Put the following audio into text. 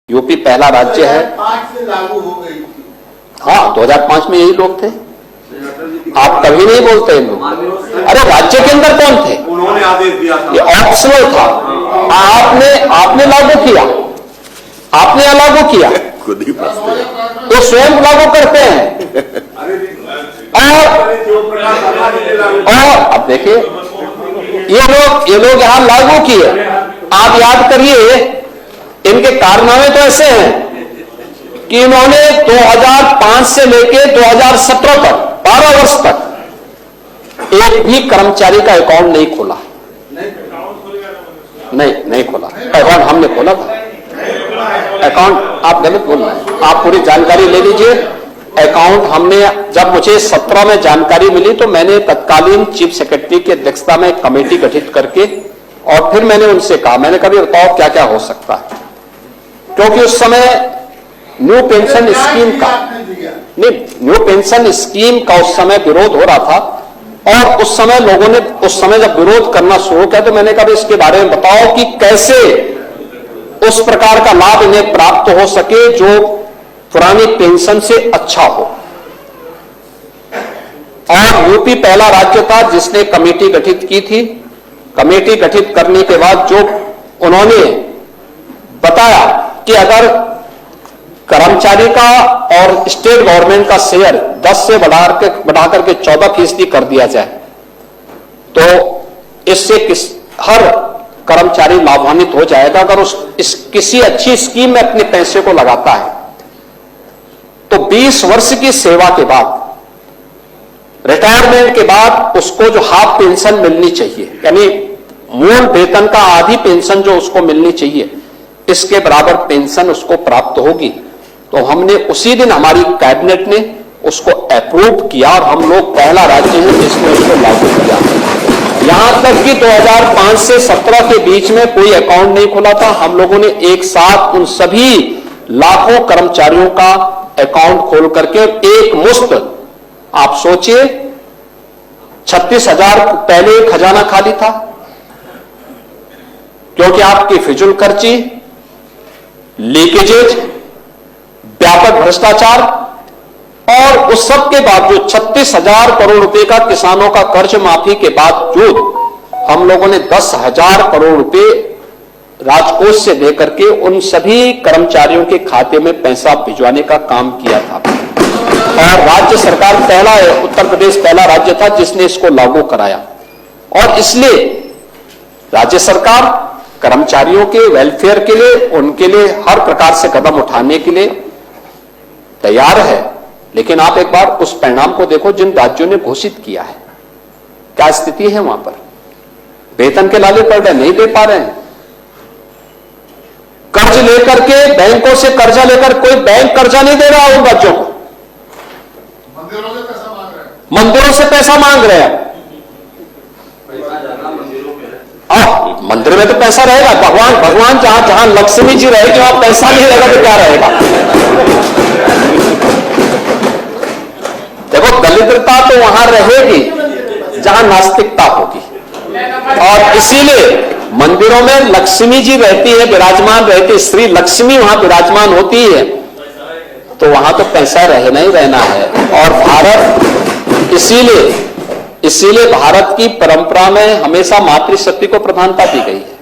UP पहला राज्य है। 2005 से लागू हो गई थी। हाँ, 2005 में यही लोग थे। आप कभी नहीं बोलते इन लोग। अरे राज्य के अंदर कौन थे? उन्होंने आदेश दिया था, ये ऑप्शनल था। आपने लागू किया, आपने लागू किया, खुद ही तो स्वयं लागू करते हैं। और अब देखिए ये लोग यहां लागू किए। आप याद करिए, इनके कारनामे तो ऐसे हैं कि इन्होंने 2005 से लेके 2017 तक 12 वर्ष तक एक भी कर्मचारी का अकाउंट नहीं खोला। नहीं खोला अकाउंट, हमने खोला था अकाउंट। आप गलत बोल रहे हैं, आप पूरी जानकारी ले लीजिए। अकाउंट हमने, जब मुझे 17 में जानकारी मिली तो मैंने तत्कालीन चीफ सेक्रेटरी की अध्यक्षता में एक कमेटी गठित करके और फिर मैंने उनसे कहा, मैंने कहा बताओ क्या क्या हो सकता है, क्योंकि उस समय न्यू पेंशन स्कीम का न्यू पेंशन स्कीम का उस समय विरोध हो रहा था। और उस समय लोगों ने उस समय जब विरोध करना शुरू किया तो मैंने कहा इसके बारे में बताओ कि कैसे उस प्रकार का लाभ इन्हें प्राप्त हो सके जो पुरानी पेंशन से अच्छा हो। और यूपी पहला राज्य था जिसने कमेटी गठित की थी। कमेटी गठित करने के बाद जो उन्होंने बताया कि अगर कर्मचारी का और स्टेट गवर्नमेंट का शेयर 10 से बढ़ाकर के 14% कर दिया जाए तो इससे हर कर्मचारी लाभान्वित हो जाएगा। अगर किसी अच्छी स्कीम में अपने पैसे को लगाता है तो 20 वर्ष की सेवा के बाद, रिटायरमेंट के बाद उसको जो हाफ पेंशन मिलनी चाहिए, यानी मूल वेतन का आधी पेंशन जो उसको मिलनी चाहिए, इसके बराबर पेंशन उसको प्राप्त होगी। तो हमने उसी दिन, हमारी कैबिनेट ने उसको अप्रूव किया और हम लोग पहला राज्य में जिसने उसको लागू किया। यहां तक कि 2005 से 17 के बीच में कोई अकाउंट नहीं खुला था। हम लोगों ने एक साथ उन सभी लाखों कर्मचारियों का अकाउंट खोल करके एक मुश्त, आप सोचिए 36,000 पहले खजाना खाली था क्योंकि आपकी फिजूल खर्ची, लीकेजेज, व्यापक भ्रष्टाचार और उस सब के बावजूद 36,000 करोड़ रुपए का किसानों का कर्ज माफी के बावजूद हम लोगों ने 10,000 करोड़ रुपए राजकोष से देकर के उन सभी कर्मचारियों के खाते में पैसा भिजवाने का काम किया था। और राज्य सरकार पहला है, उत्तर प्रदेश पहला राज्य था जिसने इसको लागू कराया। और इसलिए राज्य सरकार कर्मचारियों के वेलफेयर के लिए, उनके लिए हर प्रकार से कदम उठाने के लिए तैयार है। लेकिन आप एक बार उस परिणाम को देखो जिन राज्यों ने घोषित किया है, क्या स्थिति है वहां पर। वेतन के लाले पड़ रहे, नहीं दे पा रहे हैं। कर्ज लेकर के, बैंकों से कर्जा लेकर, कोई बैंक कर्जा नहीं दे रहा उन राज्यों को, मंदिरों से पैसा मांग रहे हैं। मंदिर में तो पैसा रहेगा, भगवान जहां लक्ष्मी जी रहेगी वहां पैसा नहीं रहेगा तो क्या रहेगा। देखो, दरिद्रता तो वहां रहेगी जहां नास्तिकता होगी। और इसीलिए मंदिरों में लक्ष्मी जी रहती है, विराजमान रहती है, श्री लक्ष्मी वहां विराजमान होती है, तो वहां तो पैसा रहना ही रहना है। और भारत, इसीलिए भारत की परंपरा में हमेशा मातृशक्ति को प्रधानता दी गई है।